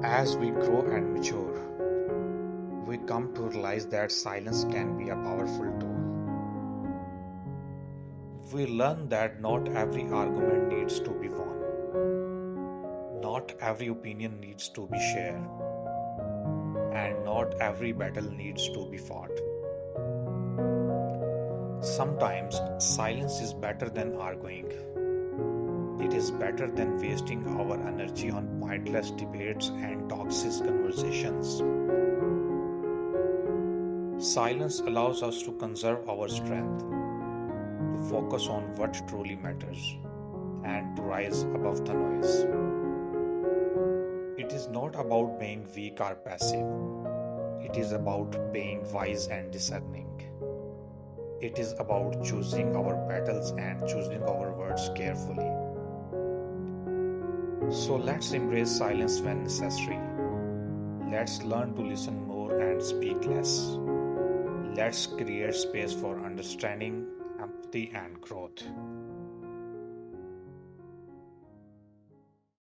As we grow and mature, we come to realize that silence can be a powerful tool. We learn that not every argument needs to be won, not every opinion needs to be shared, and not every battle needs to be fought. Sometimes silence is better than arguing. It is better than wasting our energy on pointless debates and toxic conversations. Silence allows us to conserve our strength, to focus on what truly matters, and to rise above the noise. It is not about being weak or passive, it is about being wise and discerning. It is about choosing our battles and choosing our words carefully. So let's embrace silence when necessary. Let's learn to listen more and speak less. Let's create space for understanding, empathy, and growth.